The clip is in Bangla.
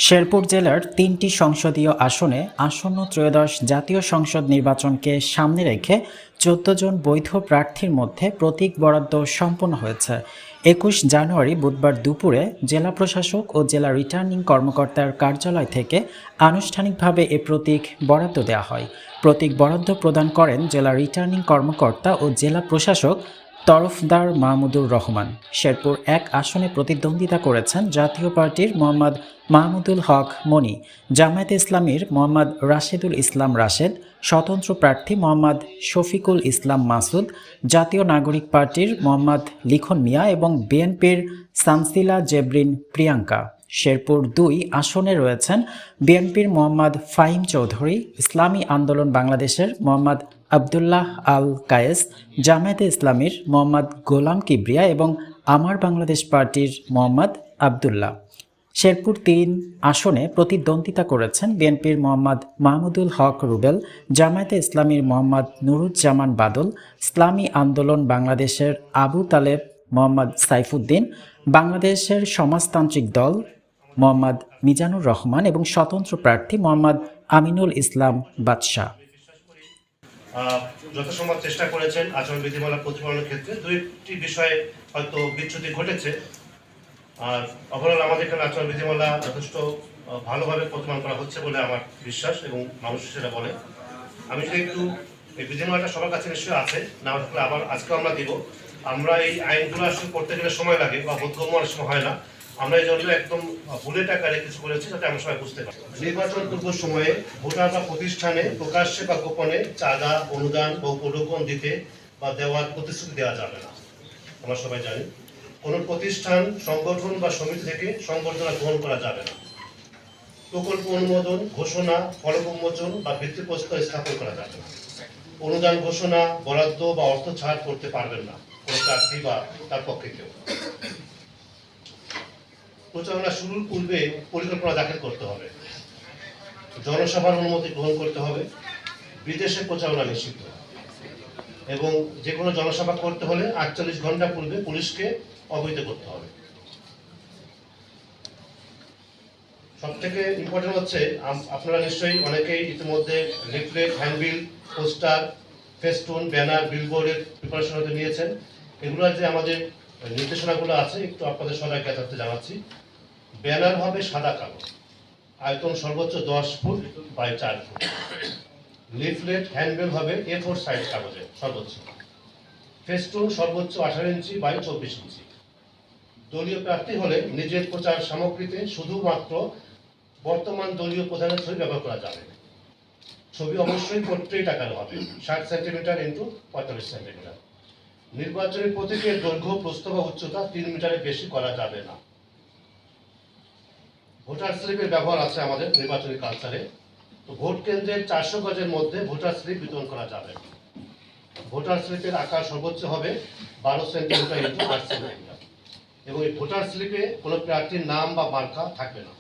শেরপুর জেলার ৩টি সংসদীয় আসনে আসন্ন ত্রয়োদশ জাতীয় সংসদ নির্বাচনকে সামনে রেখে ১৪ জন বৈধ প্রার্থীর মধ্যে প্রতীক বরাদ্দ সম্পন্ন হয়েছে। ২১ জানুয়ারি বুধবার দুপুরে জেলা প্রশাসক ও জেলা রিটার্নিং কর্মকর্তার কার্যালয় থেকে আনুষ্ঠানিকভাবে এ প্রতীক বরাদ্দ দেওয়া হয়। প্রতীক বরাদ্দ প্রদান করেন জেলা রিটার্নিং কর্মকর্তা ও জেলা প্রশাসক তরফদার মাহমুদুর রহমান। শেরপুর ১ আসনে প্রতিদ্বন্দ্বিতা করেছেন জাতীয় পার্টির মোহাম্মদ মাহমুদুল হক মনি, জামায়াতে ইসলামীর মোহাম্মদ রাশেদুল ইসলাম রাশেদ, স্বতন্ত্র প্রার্থী মোহাম্মদ শফিকুল ইসলাম মাসুদ, জাতীয় নাগরিক পার্টির মোহাম্মদ লিখন মিয়া এবং বিএনপির সানসিলা জেবরিন প্রিয়াঙ্কা। শেরপুর ২ আসনে রয়েছেন বিএনপির মোহাম্মদ ফাহিম চৌধুরী, ইসলামী আন্দোলন বাংলাদেশের মোহাম্মদ আবদুল্লাহ আল কায়েস, জামায়াতে ইসলামীর মোহাম্মদ গোলাম কিবরিয়া এবং আমার বাংলাদেশ পার্টির মোহাম্মদ আবদুল্লাহ। শেরপুর ৩ আসনে প্রতিদ্বন্দ্বিতা করেছেন বিএনপির মোহাম্মদ মাহমুদুল হক রুবেল, জামায়াতে ইসলামীর মোহাম্মদ নুরুজ্জামান বাদল, ইসলামী আন্দোলন বাংলাদেশের আবু তালেব মোহাম্মদ সাইফুদ্দিন, বাংলাদেশের সমাজতান্ত্রিক দল মোহাম্মদ মিজানুর রহমান এবং স্বতন্ত্র প্রার্থী মোহাম্মদ আমিনুল ইসলাম বাদশাহ। যথাসম্ভব চেষ্টা করেছেন আচরণ বিধিমালা প্রতিপালনের ক্ষেত্রে। দুইটি বিষয়ে হয়তো বিচ্যুতি ঘটেছে, আর ওভারঅল আমাদের এখানে আচরণ বিধিমালা যথেষ্ট ভালোভাবে প্রতিপালন করা হচ্ছে বলে আমার বিশ্বাস এবং মানুষ সেটা বলে। আমি যদি একটু এই বিধিমালাটা সবার কাছে নিশ্চয়ই আছে, না থাকলে আবার আজকেও আমরা দিব। আমরা এই আইনগুলো আসলে করতে গেলে সময় লাগে বা বোধগম্য অনেক সময় হয় না। আমরা এই জন্য একদম বুলেট আকারে কিছু করেছি যাতে আমরা সবাই বুঝতে পারি। নির্বাচন পূর্ব সময়ে ভোটার বা প্রতিষ্ঠানে প্রকাশ্যে বা গোপনে চাঁদা, অনুদান বা উপঢৌকন দিতে বা দেওয়ার প্রতিশ্রুতি দেওয়া যাবে না। আমরা সবাই জানি কোনো প্রতিষ্ঠান, সংগঠন বা সমিতি থেকে সংবর্ধনা গ্রহণ করা যাবে না। প্রকল্প অনুমোদন, ঘোষণা, ফলক উন্মোচন বা ভিত্তিপ্রস্তর স্থাপন করা যাবে না। অনুদান ঘোষণা, বরাদ্দ বা অর্থ ছাড় করতে পারবেন না কোনো প্রার্থী বা তার পক্ষে কেউ। প্রচারণা শুরুর পূর্বে পরিকল্পনা দাখিল করতে হবে। জনসভার অনুমতি গ্রহণ করতে হবে। বিদেশে প্রচারণা নিষিদ্ধ এবং যে কোনো জনসভা করতে হলে ৪৮ ঘন্টা পূর্বে পুলিশকে অবহিত করতে হবে। সব থেকে ইম্পর্টেন্ট হচ্ছে, আপনারা নিশ্চয়ই অনেকেই ইতিমধ্যে leaflet, handbill, poster, festoon, banner, বিলবোর্ডের প্রিপারেশন হতে নিয়েছেন। এগুলো যে আমাদের নির্দেশনাগুলো আছে একটু আপনাদের সবাইকে জানাতে জানাচ্ছি। ব্যানার হবে সাদা কালো, আয়তন সর্বোচ্চ 10 foot by 4 foot. Leaflet, handbill হবে A4 সাইজ কাগজে সর্বোচ্চ। ফেস্টুন সর্বোচ্চ 18 ইঞ্চি বাই 24 ইঞ্চি। দলীয় প্রার্থী হলে নিজের প্রচার সামগ্রীতে শুধুমাত্র বর্তমান দলীয় প্রধানের ছবি ব্যবহার করা যাবে। ছবি অবশ্যই পোর্ট্রেট আকারে হবে, 60 সেন্টিমিটার ইন্টু 45 সেন্টিমিটার। নির্বাচনী প্রতীকের দৈর্ঘ্য, প্রস্থ বা উচ্চতা 3 মিটারের বেশি করা যাবে না। ভোটার স্লিপের ব্যবহার আছে আমাদের নির্বাচনী কালচারে। তো ভোট কেন্দ্রের 400 গজের মধ্যে ভোটার স্লিপ বিতরণ করা যাবে। ভোটার স্লিপের আকার সর্বোচ্চ হবে 12 সেন্টিমিটার ইন্টু 8 সেন্টিমিটার এবং এই ভোটার স্লিপে কোনো প্রার্থীর নাম বা মার্কা থাকবে না।